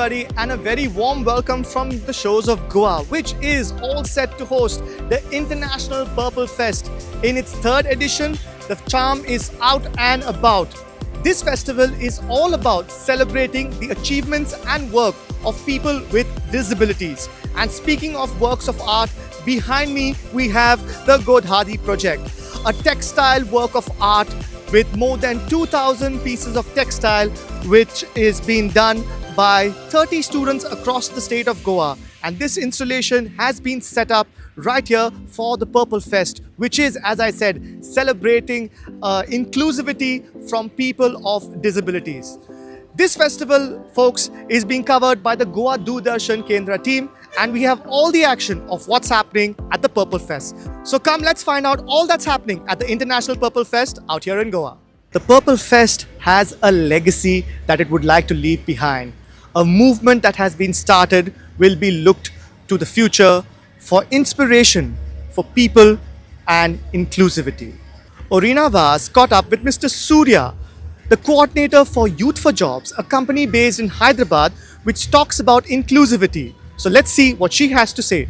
everybody, and a very warm welcome from the shores of Goa, which is all set to host the International Purple Fest. In its third edition, the charm is out and about. This festival is all about celebrating the achievements and work of people with disabilities. And speaking of works of art, behind me we have the Godhadi project, a textile work of art with more than 2,000 pieces of textile, which is being done by 30 students across the state of Goa. And this installation has been set up right here for the Purple Fest, which is, as I said, celebrating inclusivity from people of disabilities. This festival, folks, is being covered by the Goa Doordarshan Kendra team, and we have all the action of what's happening at the Purple Fest. So come, let's find out all that's happening at the International Purple Fest out here in Goa. The Purple Fest has a legacy that it would like to leave behind. A movement that has been started will be looked to the future for inspiration for people and inclusivity. Orina Vas caught up with Mr. Surya, the coordinator for Youth for Jobs, a company based in Hyderabad which talks about inclusivity. So let's see what she has to say.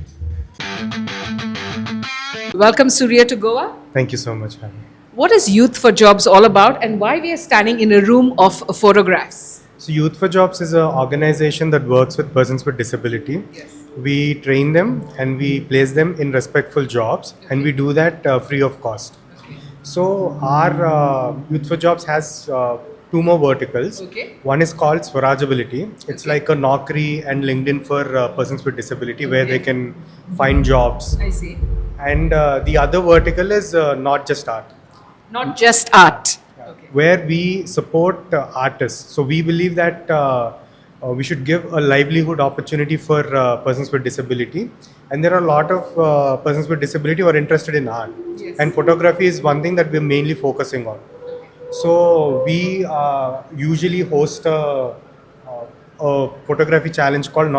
Welcome, Surya, to Goa. Thank you so much, Harry. What is Youth for Jobs all about, and why we are standing in a room of photographs? So Youth for Jobs is an organization that works with persons with disability. Yes. We train them and we place them in respectful jobs, and we do that free of cost. So our Youth for Jobs has two more verticals. Okay. One is called Swarajability. It's like a Naukri and LinkedIn for persons with disability, where they can find jobs. I see. And the other vertical is Not Just Art, Not just art. Okay. where we support artists. So we believe that we should give a livelihood opportunity for persons with disability. And there are a lot of persons with disability who are interested in art. Yes. And photography is one thing that we're mainly focusing on. So we usually host a photography challenge called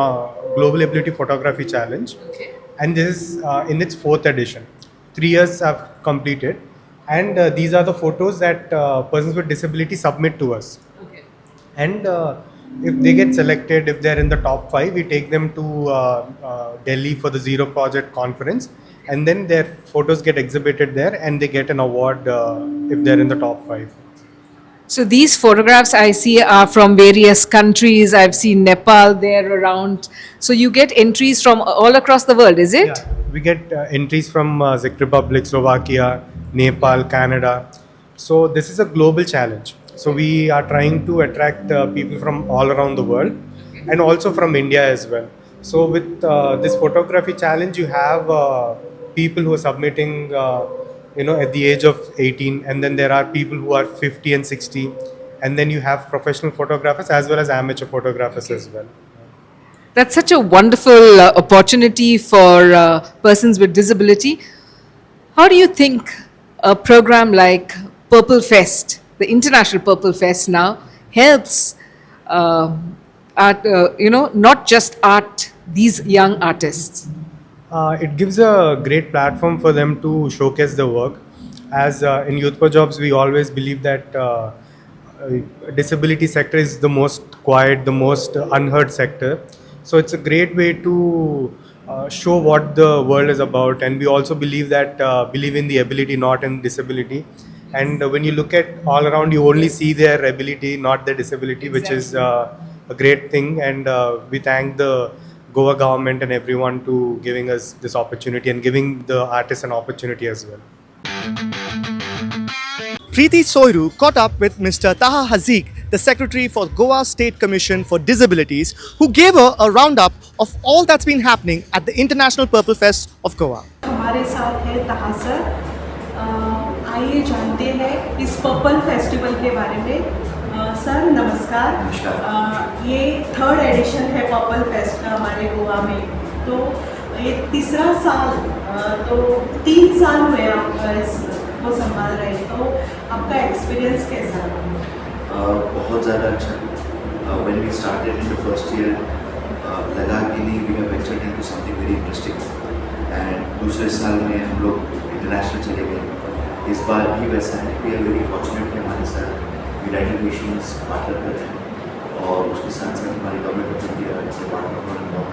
Global Ability Photography Challenge. Okay. And this is in its fourth edition. 3 years have completed. And these are the photos that persons with disability submit to us. Okay. And if they get selected, if they're in the top 5, we take them to Delhi for the Zero Project conference, and then their photos get exhibited there, and they get an award if they're in the top 5. So these photographs I see are from various countries. I've seen Nepal there around. So you get entries from all across the world, is it? Yeah, we get entries from Czech Republic, Slovakia, Nepal, Canada. So this is a global challenge. So we are trying to attract people from all around the world, and also from India as well. So with this photography challenge, you have people who are submitting, at the age of 18, and then there are people who are 50 and 60, and then you have professional photographers as well as amateur photographers as well. That's such a wonderful opportunity for persons with disability. How do you think a program like Purple Fest, the International Purple Fest now, helps not just art, these young artists? It gives a great platform for them to showcase their work. As in Youth for Jobs, we always believe that disability sector is the most quiet, the most unheard sector. So it's a great way to show what the world is about, and we also believe in the ability, not in disability. And when you look at all around, you only see their ability, not their disability, which is a great thing. And we thank the Goa government and everyone to giving us this opportunity and giving the artists an opportunity as well. Preeti Soiru caught up with Mr. Taha Haziq, the Secretary for Goa State Commission for Disabilities, who gave her a roundup of all that's been happening at the International Purple Fest of Goa. हमारे साथ है ताहा sir. आइए जानते हैं इस purple festival के बारे में। सर नमस्कार। ये थर्ड एडिशन है पर्पल फेस्ट का हमारे गोवा में। तो ये तीसरा साल, तो 3 साल हुए आप इसको संभाल रहे हैं, तो आपका एक्सपीरियंस कैसा रहा? बहुत ज़्यादा अच्छा। When we started in the first year, लगा कि नहीं, we have ventured into something very interesting, and दूसरे साल में हम लोग इंटरनेशनल चले गए। इस बार भी वैसा है। We are very fortunate कि हमारे साथ यूनाइटेड नेशंस पार्टनर कर रहे हैं, और उसके साथ साथ हमारी government of India department of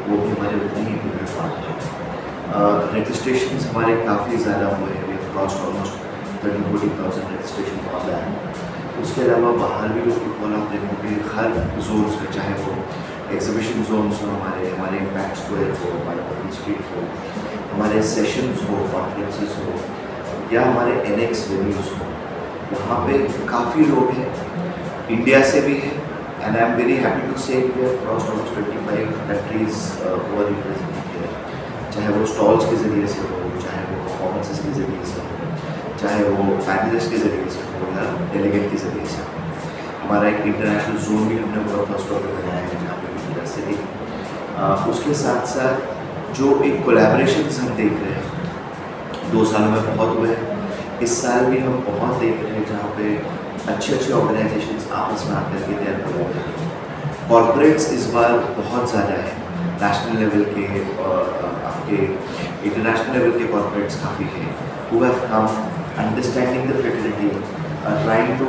वो भी हमारे उतने ही इम्पोर्टेंट पार्ट है। रजिस्ट्रेशन हमारे काफ़ी ज़्यादा हुए हैं, क्रॉस ऑलमोस्ट 30-40,000 रजिस्ट्रेशन वाला है। उसके अलावा बाहर भी लोग फुटबॉल आप देखोगे हर जोन्स में, चाहे वो एग्जीबिशन जोन्स हो, हमारे इम्पैक्ट स्क्वायर हो, हमारे पब्लिक स्ट्रीट हो, हमारे सेशंस हो, कॉन्फ्रेंसेस हो, या हमारे एनेक्स वेन्यूज हो, वहाँ पे काफ़ी लोग हैं, इंडिया से भी हैं, and I am very happy to say we have crossed almost 25 countries who are represented here, चाहे वो स्टॉल्स के ज़रिए से हो, चाहे वो परफॉर्मेंसेस के ज़रिए से हो, चाहे वो पैनलिस्ट के ज़रिए से हो, या डेलीगेट के ज़रिए से हो। हमारा एक इंटरनेशनल जोन भी हमने पूरा फर्स्ट ऑफ बनाया है जहाँ पे इंडिया से भी। उसके साथ साथ जो एक कोलैबोरेशंस हम देख रहे हैं 2 सालों में बहुत हुए हैं, इस साल भी हम बहुत देख रहे हैं जहाँ पे अच्छे ऑर्गेनाइजेशंस आपस में आकर के तैयार कर रहे हैं। कॉर्पोरेट्स इस बार बहुत ज़्यादा है, नेशनल लेवल के और आपके इंटरनेशनल लेवल के कॉर्पोरेट्स काफ़ी हैं who have come understanding the fraternity, trying to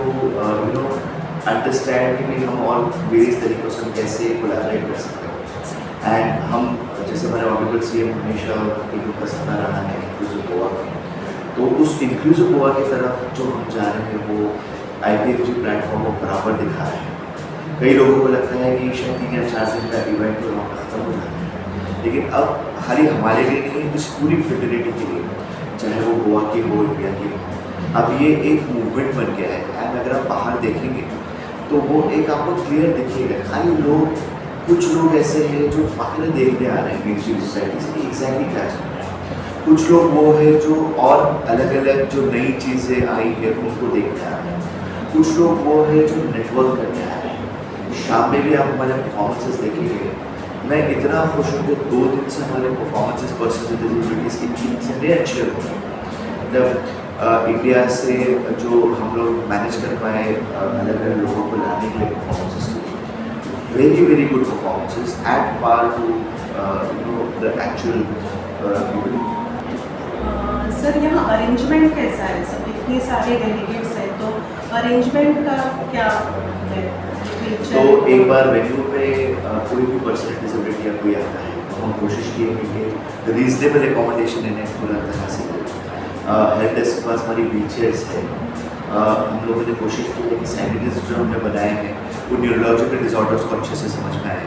understand कि हम और वेरियस तरीक़ों से कैसे कोलैबोरेट कर सकते हैं। एंड हम जैसे हमारे ऑनरेबल सीएम हमेशा एक उनका सपना रहा है इंक्लूसिव गोवा में, तो उस इंक्लूसिव गोवा की तरफ जो हम जा रहे हैं वो IPFG प्लेटफॉर्म को बराबर दिखा रहे हैं। कई लोगों को लगता है कि शायद 3 या 4 दिन का इवेंट तो वहाँ पर ख़त्म हो जाता है, लेकिन अब खाली हमारे लिए नहीं, इस पूरी फेडरेलिटी के लिए, चाहे वो गोवा की हो, इंडिया की हो, अब ये एक मूवमेंट बन गया है। एंड अगर आप बाहर देखेंगे तो वो एक आपको क्लियर दिखेगा। खाली लोग, कुछ लोग ऐसे हैं जो बाहर देखने आ रहे हैं मेनस्ट्रीम सोसाइटी से एग्जैक्टली क्या चल रहा है, कुछ लोग वो है जो और अलग अलग जो नई चीज़ें आई है उनको देखने आ रहे हैं, कुछ लोग वो है जो नेटवर्क करने आ रहे हैं। शाम में भी आप हमारे परफॉर्मेंसेस देखेंगे, मैं इतना खुश हूँ कि 2 दिन से हमारे परफॉर्मेंसेस पर्सन विद डिसेबिलिटीज़ की इतने अच्छे हो रहे हैं। मतलब इंडिया से जो हम लोग मैनेज कर पाए अलग अलग लोगों को लाने के लिए performances, very good performances at par to the actual people. Sir यहाँ अरेंजमेंट कैसा है? सब इतने सारे डेलीगेट्स हैं तो अरेंजमेंट का क्या है? तो एक बार वेन्यू पे कोई भी पर्सन डिसेबिलिटी या कोई आता है तो हम कोशिश किए कि रीजनेबल एकोमोडेशन इन्हें पूरा तरह से हेल्प डेस्क के पास हमारी व्हीलचेयर्स है। हम लोगों ने कोशिश की है कि सैनिटाइजर जो हमने बनाए हैं वो न्यूरोलॉजिकल डिसऑर्डर्स को अच्छे से समझ में आए।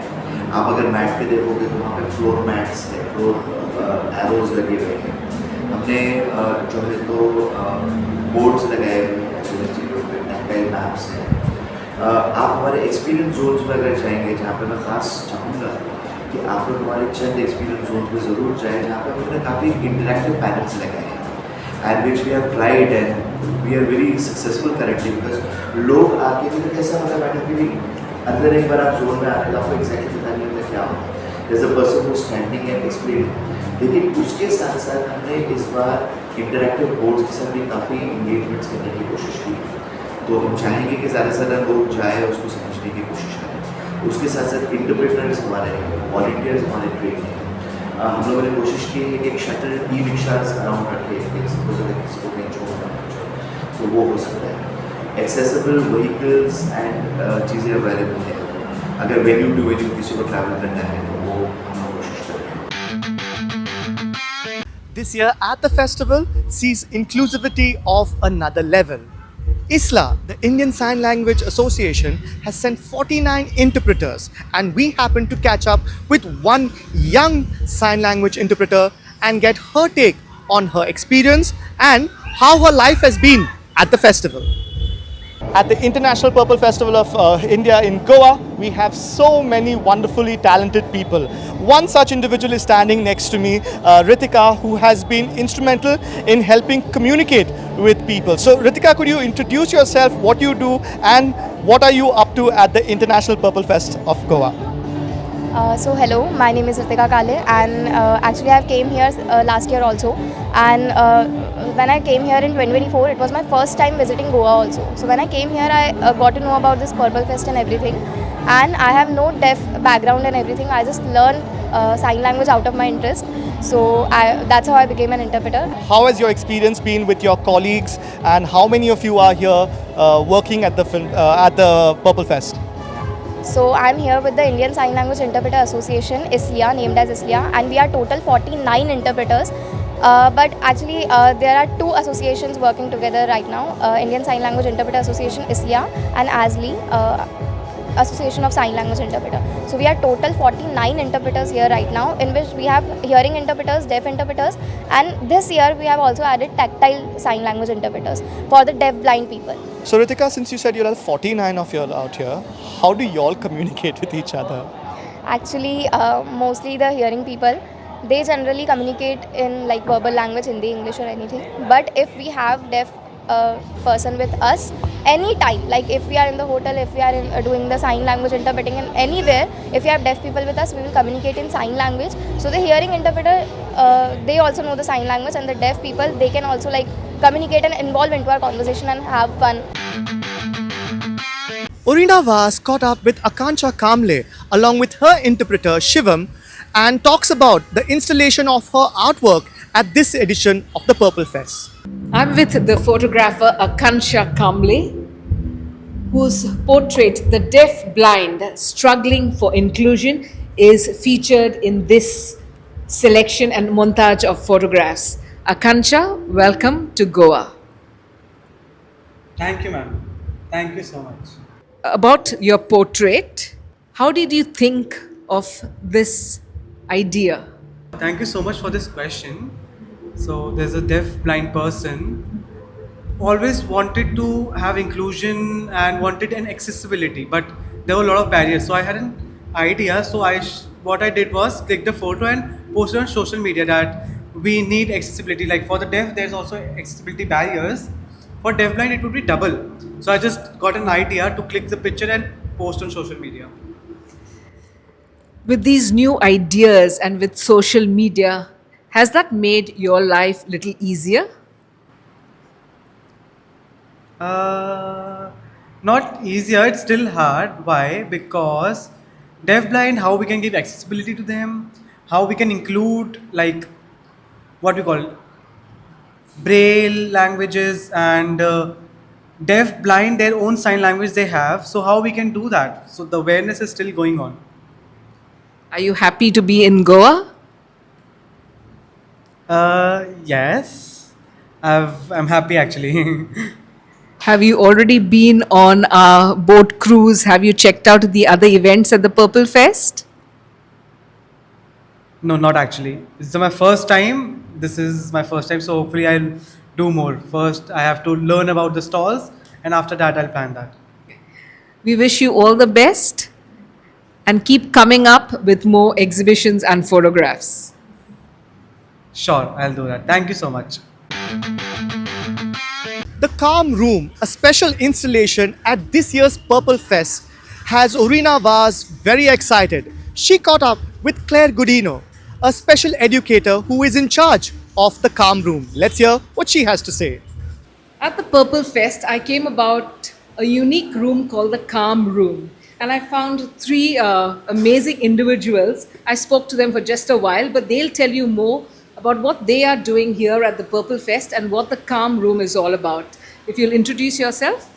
आप अगर मैट पे देखोगे तो वहाँ पे फ्लोर मैट्स है, फ्लोर एरोज लगे हुए हैं। हमने जो है तो बोर्ड्स लगाए हुए हैं, टैक्टाइल मैप्स हैं। आप हमारे एक्सपीरियंस जोन्स में अगर जाएंगे, जहाँ पे मैं ख़ास चाहूँगा कि आप लोग हमारे चंद एक्सपीरियंस जोन्स में ज़रूर जाएँ, जहाँ पे हमने काफ़ी इंटरेक्टिव पैनल्स लगाए हैं and which we have tried and we are very successful currently because लोग आके भी कैसा मतलब मैटर कि भी अंदर एक बार आप जोन में आने का आपको एग्जैक्टली पता नहीं होता क्या होता है, there's a person who is standing and explaining। लेकिन उसके साथ साथ हमने इस बार इंटरेक्टिव बोर्ड्स के साथ भी काफ़ी इंगेजमेंट्स करने की कोशिश की, तो हम चाहेंगे कि ज़्यादा से ज़्यादा लोग जाए उसको समझने की कोशिश करें। उसके साथ साथ इंटरप्रेटर्स हमारे हैं, वॉलंटियर्स हमारे ट्रेन हैं। हम लोगों ने कोशिश की है कि एक शटल ई-रिक्शाज अराउंड रखे, सपोज अगर किसी को कहीं छोड़ना तो वो हो सकता है। एक्सेसिबल व्हीकल्स एंड चीज़ें अवेलेबल हैं, अगर वेन्यू टू वेन्यू किसी को ट्रैवल करना है तो वो हम लोग कोशिश करें। This year at the festival sees inclusivity of another level. ISLA, the Indian Sign Language Association, has sent 49 interpreters, and we happen to catch up with one young sign language interpreter and get her take on her experience and how her life has been at the festival. At the International Purple Festival of India in Goa, we have so many wonderfully talented people. One such individual is standing next to me, Ritika, who has been instrumental in helping communicate with people. So Ritika, could you introduce yourself, what you do and what are you up to at the International Purple Fest of Goa? So hello, my name is Ritika Kale and actually I came here last year also, and when I came here in 2024 it was my first time visiting Goa also. So when I came here I got to know about this Purple Fest and everything, and I have no deaf background and everything. I just learned sign language out of my interest. So that's how I became an interpreter. How has your experience been with your colleagues, and how many of you are here working at the film at the Purple Fest? So I'm here with the Indian Sign Language Interpreter Association, ISLIA, named as ISLIA, and we are total 49 interpreters. But actually, there are two associations working together right now: Indian Sign Language Interpreter Association, ISLIA, and ASLI, Association of Sign Language Interpreter. So we are total 49 interpreters here right now, in which we have hearing interpreters, deaf interpreters, and this year we have also added tactile sign language interpreters for the deaf blind people. So Ritika, since you said you are 49 of you all out here, how do you all communicate with each other? Actually, mostly the hearing people, they generally communicate in like verbal language, Hindi, English or anything. But if we have deaf person with us anytime, like if we are in the hotel, if we are doing the sign language interpreting in anywhere, if we have deaf people with us, we will communicate in sign language. So the hearing interpreter, they also know the sign language, and the deaf people, they can also like communicate and involve into our conversation and have fun. Urina Vas caught up with Akanksha Kamble along with her interpreter Shivam and talks about the installation of her artwork at this edition of the Purple Fest. I'm with the photographer Akanksha Kamble, whose portrait, The Deaf Blind Struggling for Inclusion, is featured in this selection and montage of photographs. Akanksha, welcome to Goa. Thank you, ma'am. Thank you so much. About your portrait, how did you think of this idea? Thank you so much for this question. So, there's a deaf blind person, always wanted to have inclusion and wanted an accessibility, but there were a lot of barriers. So, I had an idea. So, what I did was click the photo and posted on social media that we need accessibility. Like for the deaf, there's also accessibility barriers. For deafblind, it would be double. So I just got an idea to click the picture and post on social media. With these new ideas and with social media, has that made your life a little easier? Not easier, it's still hard. Why? Because deafblind, how we can give accessibility to them, how we can include like what we call braille languages, and deaf blind their own sign language they have. So how we can do that? So the awareness is still going on. Are you happy to be in Goa? Yes, I'm happy actually. Have you already been on a boat cruise? Have you checked out the other events at the Purple Fest? No, not actually. This is my first time. So hopefully I'll do more. First, I have to learn about the stalls, and after that, I'll plan that. We wish you all the best and keep coming up with more exhibitions and photographs. Sure, I'll do that. Thank you so much. The Calm Room, a special installation at this year's Purple Fest, has Urina Vas very excited. She caught up with Claire Godino, a special educator who is in charge of the Calm Room. Let's hear what she has to say. At the Purple Fest, I came about a unique room called the Calm Room. And I found three amazing individuals. I spoke to them for just a while, but they'll tell you more about what they are doing here at the Purple Fest and what the Calm Room is all about. If you'll introduce yourself.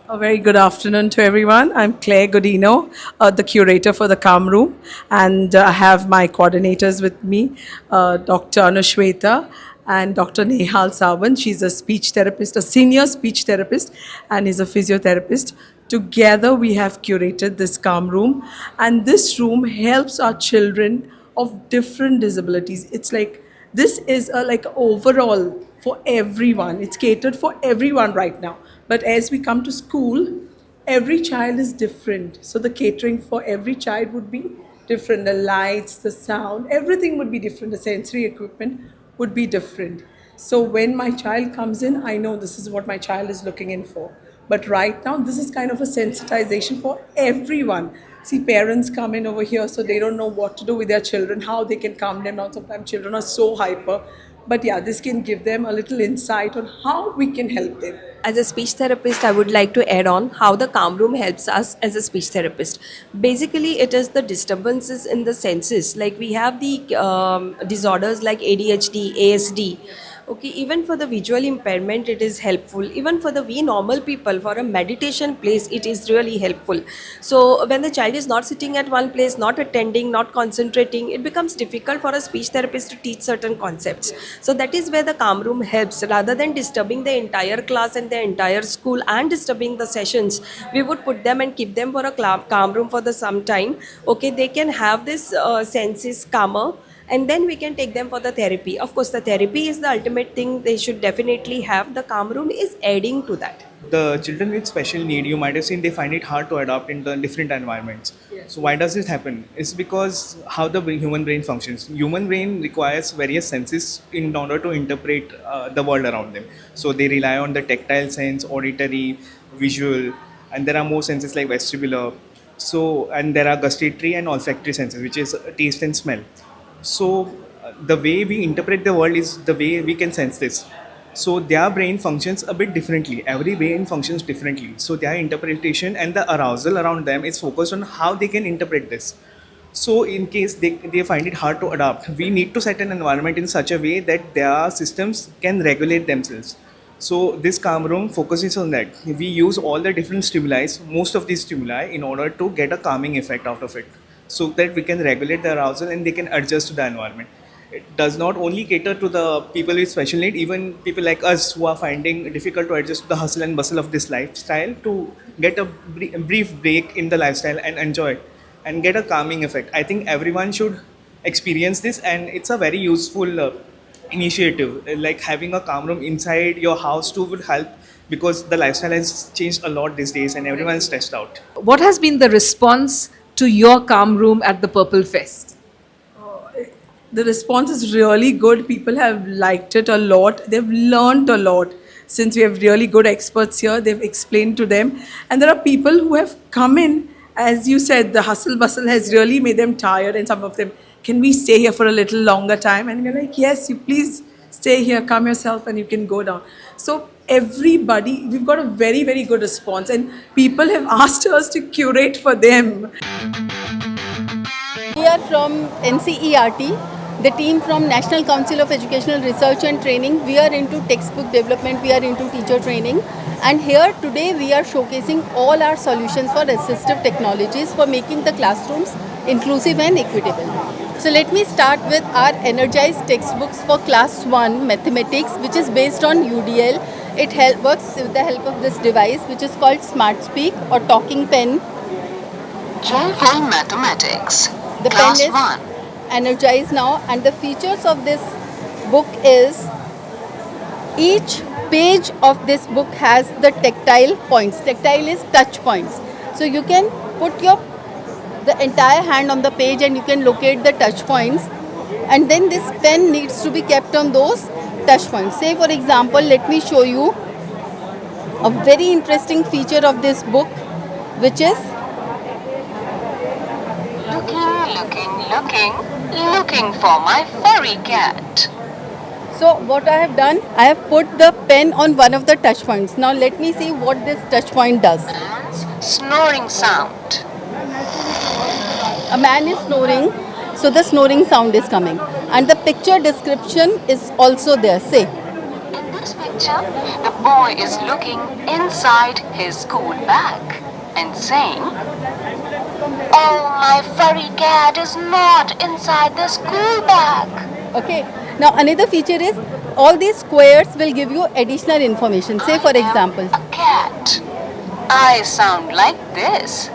A very good afternoon to everyone. I'm Claire Godino, the curator for the Calm Room, and I have my coordinators with me, Dr. Anushweta and Dr. Nehal Sawan. She's a speech therapist, a senior speech therapist, and is a physiotherapist. Together, we have curated this Calm Room, and this room helps our children of different disabilities. It's like this is like overall for everyone. It's catered for everyone right now. But as we come to school, every child is different. So the catering for every child would be different. The lights, the sound, everything would be different. The sensory equipment would be different. So when my child comes in, I know this is what my child is looking in for. But right now, this is kind of a sensitization for everyone. See, parents come in over here, so they don't know what to do with their children, how they can calm them down. Sometimes children are so hyper. But yeah, this can give them a little insight on how we can help them. As a speech therapist, I would like to add on how the calm room helps us as a speech therapist. Basically, it is the disturbances in the senses. Like we have the disorders like ADHD, ASD. Okay, even for the visual impairment, it is helpful. Even for the we normal people, for a meditation place, it is really helpful. So when the child is not sitting at one place, not attending, not concentrating, it becomes difficult for a speech therapist to teach certain concepts. So that is where the calm room helps. Rather than disturbing the entire class and the entire school and disturbing the sessions, we would put them and keep them for a calm room for the some time. Okay, they can have this senses calmer, and then we can take them for the therapy. Of course, the therapy is the ultimate thing they should definitely have. The calm room is adding to that. The children with special need, you might have seen, they find it hard to adapt in the different environments. So why does this happen? It's because how the human brain functions. Human brain requires various senses in order to interpret the world around them. So they rely on the tactile sense, auditory, visual, and there are more senses like vestibular. So, and there are gustatory and olfactory senses, which is taste and smell. So the way we interpret the world is the way we can sense this. So their brain functions a bit differently. Every brain functions differently. So their interpretation and the arousal around them is focused on how they can interpret this. So in case they find it hard to adapt, we need to set an environment in such a way that their systems can regulate themselves. So this calm room focuses on that. We use all the different stimuli, most of these stimuli, in order to get a calming effect out of it, so that we can regulate the arousal and they can adjust to the environment. It does not only cater to the people with special need, even people like us who are finding it difficult to adjust to the hustle and bustle of this lifestyle, to get a brief break in the lifestyle and enjoy and get a calming effect. I think everyone should experience this, and it's a very useful initiative. Like having a calm room inside your house too would help, because the lifestyle has changed a lot these days and everyone is stressed out. What has been the response to your calm room at the Purple Fest? The response is really good. People have liked it a lot. They've learned a lot. Since we have really good experts here, they've explained to them. And there are people who have come in, as you said, the hustle bustle has really made them tired, and some of them, can we stay here for a little longer time? And we're like, yes, you please stay here, come yourself, and you can go down. So everybody, we've got a very, very good response, and people have asked us to curate for them. We are from NCERT, the team from National Council of Educational Research and Training. We are into textbook development, we are into teacher training, and here today we are showcasing all our solutions for assistive technologies for making the classrooms inclusive and equitable. So let me start with our energized textbooks for class 1 mathematics, which is based on UDL. It works with the help of this device, which is called SmartSpeak or talking pen. JV Mathematics. The Class pen is 1. energized now, and the features of this book is each page of this book has the tactile points. Tactile is touch points. So you can put the entire hand on the page and you can locate the touch points, and then this pen needs to be kept on those touch points. Say for example, let me show you a very interesting feature of this book, which is Looking for my furry cat. So what I have done, I have put the pen on one of the touch points. Now let me see what this touch point does. Snoring sound. A man is snoring, so the snoring sound is coming. And the picture description is also there. Say. In this picture, the boy is looking inside his school bag and saying, "Oh, my furry cat is not inside the school bag." Okay. Now another feature is all these squares will give you additional information. Say for example, a cat. I sound like this.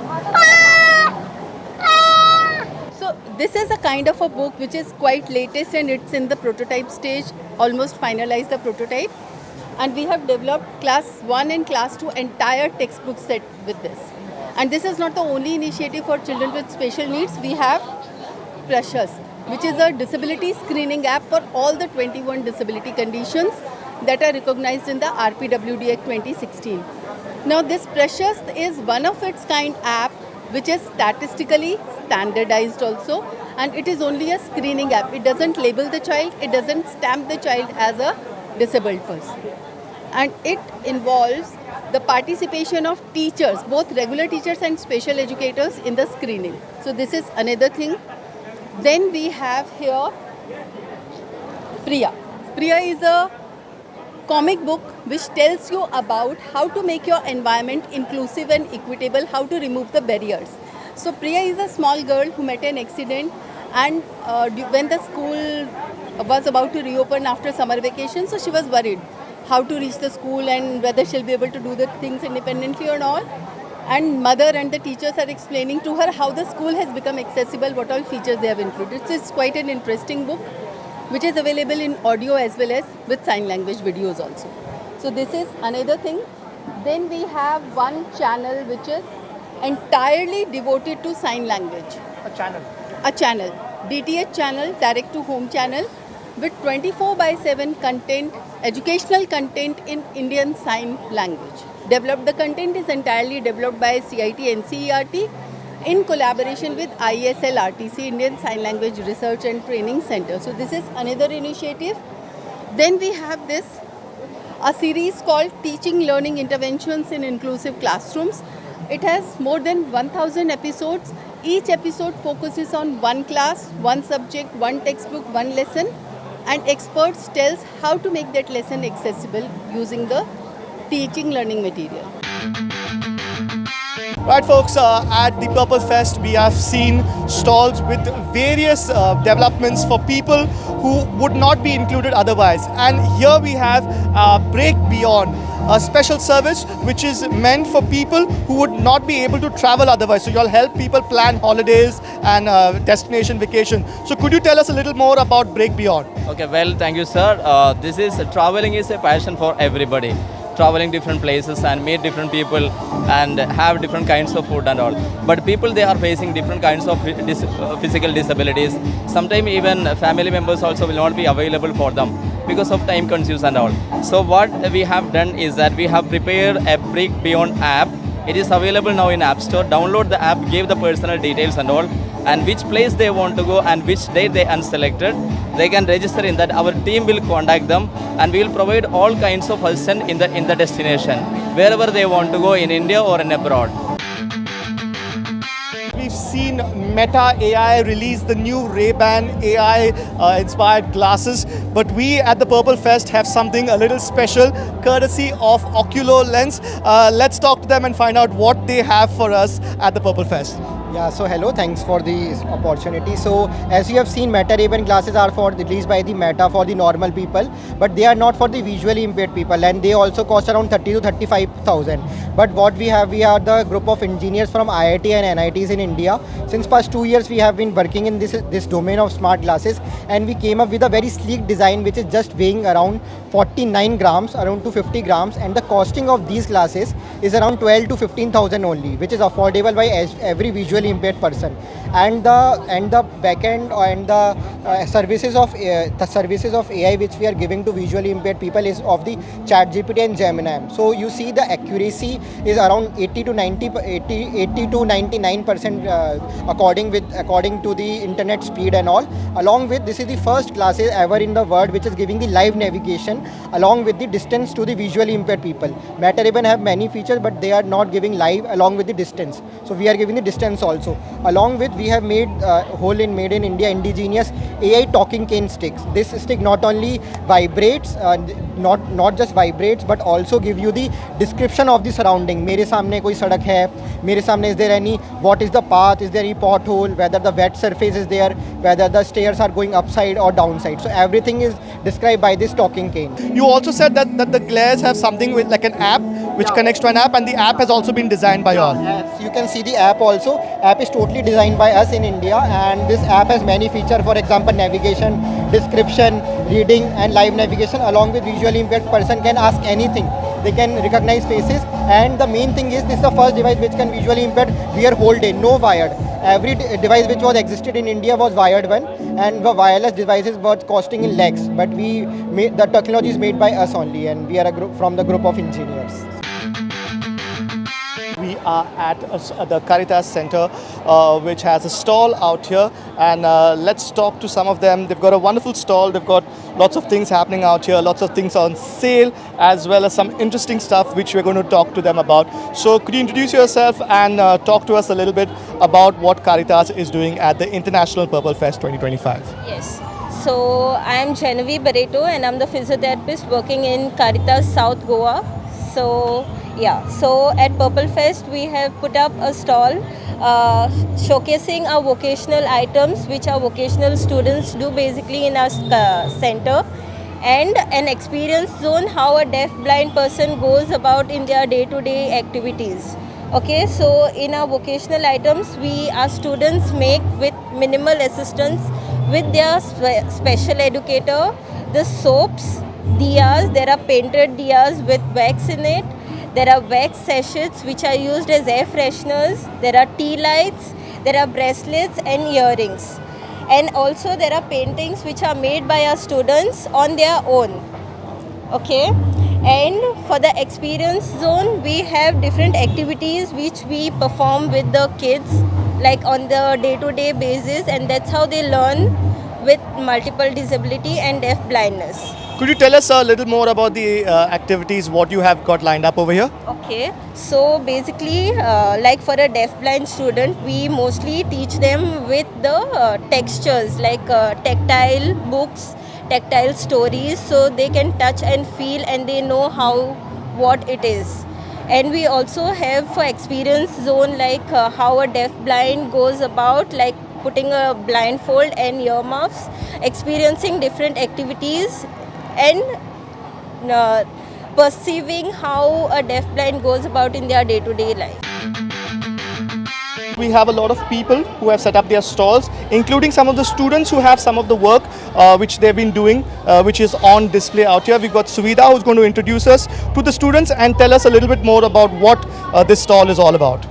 So this is a kind of a book which is quite latest, and it's in the prototype stage, almost finalized the prototype. And we have developed class 1 and class 2 entire textbook set with this. And this is not the only initiative for children with special needs. We have Precious, which is a disability screening app for all the 21 disability conditions that are recognized in the RPWD Act 2016. Now this Precious is one of its kind app which is statistically standardized also, and it is only a screening app. It doesn't label the child, it doesn't stamp the child as a disabled person. And it involves the participation of teachers, both regular teachers and special educators, in the screening. So this is another thing. Then we have here Priya. Priya is a comic book which tells you about how to make your environment inclusive and equitable, how to remove the barriers. So Priya is a small girl who met an accident, and when the school was about to reopen after summer vacation, so she was worried how to reach the school and whether she'll be able to do the things independently or not. And mother and the teachers are explaining to her how the school has become accessible, what all features they have included. It's quite an interesting book, which is available in audio as well as with sign language videos also. So this is another thing. Then we have one channel which is entirely devoted to sign language. A channel. DTH channel, direct to home channel, with 24/7 content, educational content in Indian Sign Language. The content is entirely developed by CIT NCERT in collaboration with ISL RTC, Indian Sign Language Research and Training Center. So this is another initiative. Then we have a series called Teaching Learning Interventions in Inclusive Classrooms. It has more than 1,000 episodes. Each episode focuses on one class, one subject, one textbook, one lesson, and experts tells how to make that lesson accessible using the teaching learning material. Right, folks, at the Purple Fest, we have seen stalls with various developments for people who would not be included otherwise. And here we have Break Beyond, a special service which is meant for people who would not be able to travel otherwise. So you'll help people plan holidays and destination vacation. So could you tell us a little more about Break Beyond? Okay, well, thank you, sir. Traveling is a passion for everybody. Traveling different places and meet different people and have different kinds of food and all. But people, they are facing different kinds of physical disabilities. Sometimes even family members also will not be available for them because of time consumes and all. So what we have done is that we have prepared a Break Beyond app. It is available now in App Store. Download the app, give the personal details and all, and which place they want to go and which date they unselected. They can register in that. Our team will contact them and we will provide all kinds of assistance in the destination, wherever they want to go in India or in abroad. We've seen Meta AI release the new Ray-Ban AI inspired glasses, but we at the Purple Fest have something a little special courtesy of OculoLens. Let's talk to them and find out what they have for us at the Purple Fest. Yeah, so hello, thanks for this opportunity. So as you have seen, Meta Ray-Ban glasses are released by the Meta for the normal people, but they are not for the visually impaired people, and they also cost around 30 to 35,000. But what we are the group of engineers from IIT and NITs in India. Since past 2 years we have been working in this domain of smart glasses, and we came up with a very sleek design which is just weighing around 49 grams, around 250 grams, and the costing of these glasses is around 12 to 15,000 only, which is affordable by every visually impaired person. And the backend and the services of AI which we are giving to visually impaired people is of the ChatGPT and Gemini. So you see the accuracy is around 80 to 99% according to the internet speed and all. Along with, this is the first glasses ever in the world which is giving the live navigation along with the distance to the visually impaired people. Meta Ray-Ban have many features, but they are not giving live along with the distance. So we are giving the distance also. Along with, we have made made in India indigenous AI talking cane sticks. This stick not only vibrates, not just vibrates, but also give you the description of the surrounding. मेरे सामने कोई सड़क है, मेरे सामने is there any, what is the path, is there any pothole, whether the wet surface is there, whether the stairs are going upside or downside. So everything is described by this talking cane. You also said that the glares have something with like an app which connects to an app, and the app has also been designed by all. As you can see, the app also, app is totally designed by us in India, and this app has many features, for example navigation, description, reading and live navigation. Along with visually impaired person can ask anything. They can recognize faces, and the main thing is this is the first device which can visually impaired wear whole day, no wired. Every device which was existed in India was wired one, and the wireless devices were costing in lakhs, but the technology is made by us only, and we are from the group of engineers. We are at the Caritas Center, which has a stall out here, and let's talk to some of them. They've got a wonderful stall. They've got lots of things happening out here, lots of things on sale, as well as some interesting stuff which we're going to talk to them about. So could you introduce yourself and talk to us a little bit about what Caritas is doing at the International Purple Fest 2025? Yes. So I am Genevieve Barreto and I'm the physiotherapist working in Caritas South Goa. So yeah, so at Purple Fest we have put up a stall showcasing our vocational items which our vocational students do basically in our center, and an experience zone how a deaf blind person goes about in their day-to-day activities. Okay, so in our vocational items our students make with minimal assistance with their special educator the soaps, diyas. There are painted diyas with wax in it. There are wax sachets which are used as air fresheners. There are tea lights. There are bracelets and earrings. And also there are paintings which are made by our students on their own. Okay. And for the experience zone, we have different activities which we perform with the kids, like on the day-to-day basis, and that's how they learn with multiple disability and deaf blindness. Could you tell us a little more about the activities, what you have got lined up over here? Okay, so basically like for a deaf blind student, we mostly teach them with the textures like tactile books, tactile stories, so they can touch and feel and they know what it is. And we also have for experience zone like how a deaf blind goes about, like putting a blindfold and earmuffs, experiencing different activities and perceiving how a deaf blind goes about in their day-to-day life. We have a lot of people who have set up their stalls, including some of the students who have some of the work which they've been doing, which is on display out here. We've got Suvida who's going to introduce us to the students and tell us a little bit more about what this stall is all about.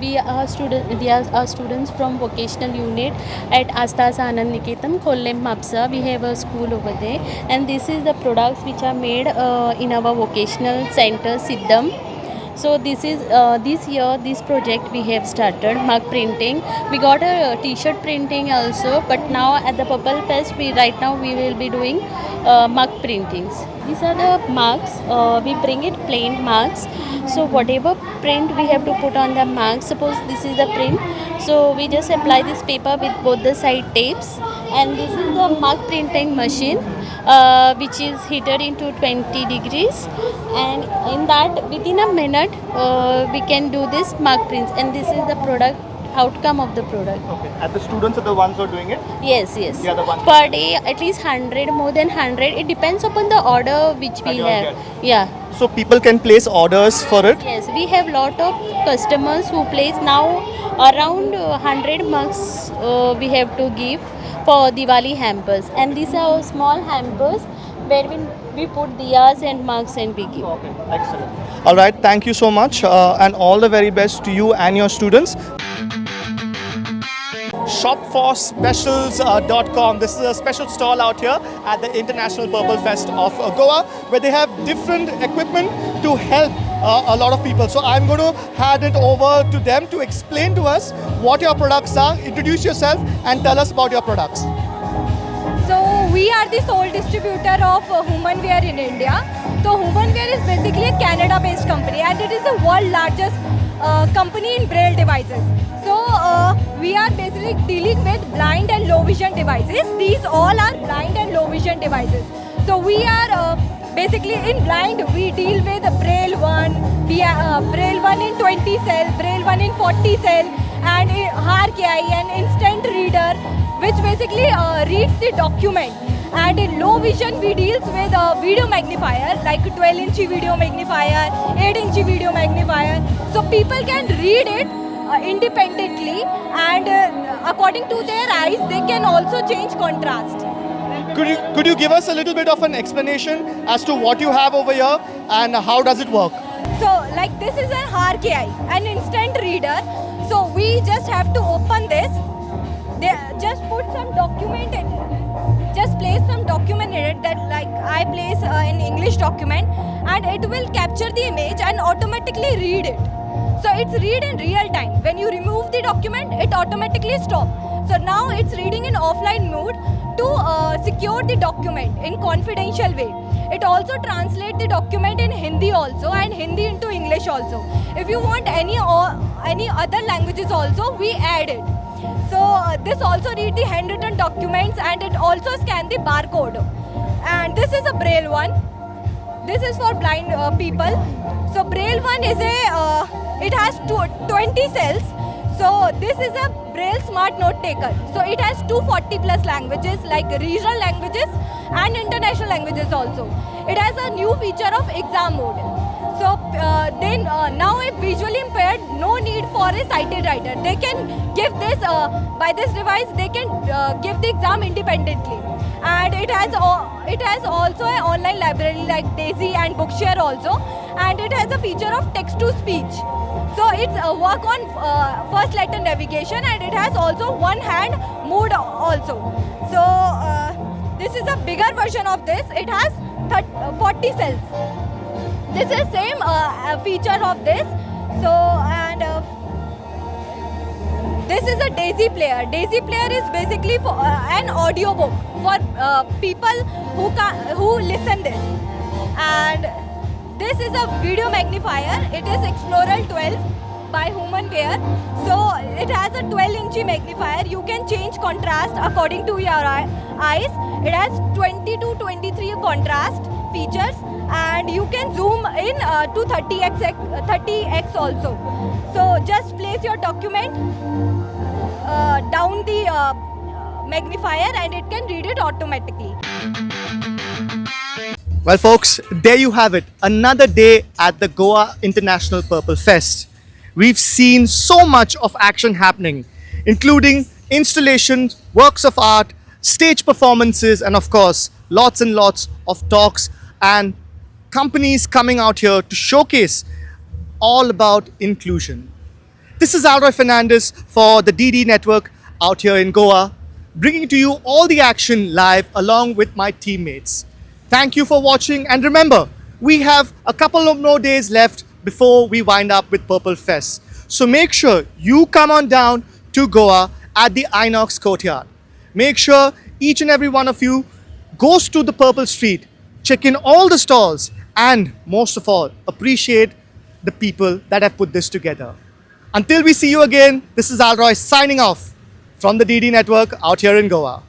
We are students from vocational unit at Astas Anand Niketan, Kollam Mapsa. We have a school over there, and this is the products which are made in our vocational center, Siddham. So this is this year this project we have started mug printing. We got a t-shirt printing also, but now at the Purple Fest right now we will be doing mug printings. These are the mugs. We bring it plain mugs. So whatever print we have to put on the mug, suppose this is the print, so we just apply this paper with both the side tapes, and this is the mug printing machine which is heated into 20 degrees, and in that within a minute we can do this mug prints, and this is the product outcome of the product. Okay. And the students are the ones who are doing it? Yes, yes. They are the ones. Per day at least 100, more than 100. It depends upon the order which we have. Yeah. So people can place orders for it? Yes, we have lot of customers who place now around 100 mugs we have to give for Diwali hampers, and these are small hampers where we put diyas and mugs and we give. Okay, excellent. All right, thank you so much and all the very best to you and your students. Shopforspecials.com. This is a special stall out here at the International Purple Fest of Goa, where they have different equipment to help a lot of people. So I'm going to hand it over to them to explain to us what your products are. Introduce yourself and tell us about your products. So we are the sole distributor of Humanwear in India. So Humanwear is basically a Canada-based company, and it is the world's largest company in braille devices. So we are basically dealing with blind and low vision devices. These all are blind and low vision devices. So we are basically in blind we deal with Braille 1, Braille 1 in 20 cell, Braille 1 in 40 cell, and HARKI, an instant reader which basically reads the document. And in low vision we deals with a video magnifier like 12-inch video magnifier, 8-inch video magnifier. So people can read it independently, and according to their eyes they can also change contrast. Could you give us a little bit of an explanation as to what you have over here and how does it work? So like this is an HARKI, an instant reader. So we just have to open this, just put some document in it, just place some document in it, that like I place an English document, and it will capture the image and automatically read it. So it's read in real time. When you remove the document, it automatically stops. So now it's reading in offline mode to secure the document in confidential way. It also translates the document in Hindi also and Hindi into English also. If you want any other languages also, we add it. So this also read the handwritten documents and it also scan the barcode. And this is a Braille one. This is for blind people. So Braille one is it has 20 cells. So this is a Braille smart note taker. So it has 240 plus languages like regional languages and international languages also. It has a new feature of exam mode. So now if visually impaired, no need for a sighted writer. They can give this, by this device, they can give the exam independently. And it has also an online library like Daisy and Bookshare also. And it has a feature of text to speech. So it's work on first letter navigation and it has also one hand mode also. So this is a bigger version of this. It has 40 cells. This is same feature of this. So and this is a Daisy player. Daisy player is basically for an audio book for people who listen this. And this is a video magnifier. It is Explorer 12 by Humanware. So it has a 12-inch magnifier. You can change contrast according to your eyes. It has 20 to 23 contrast features and you can zoom in to 30x also. So just place your document down the magnifier and it can read it automatically. Well, folks, there you have it. Another day at the Goa International Purple Fest. We've seen so much of action happening, including installations, works of art, stage performances, and of course, lots and lots of talks and companies coming out here to showcase all about inclusion. This is Alroy Fernandez for the DD Network out here in Goa, bringing to you all the action live along with my teammates. Thank you for watching, and remember, we have a couple of more days left before we wind up with Purple Fest. So make sure you come on down to Goa at the Inox Courtyard. Make sure each and every one of you goes to the Purple Street, check in all the stalls, and most of all, appreciate the people that have put this together. Until we see you again, this is Alroy signing off from the DD Network out here in Goa.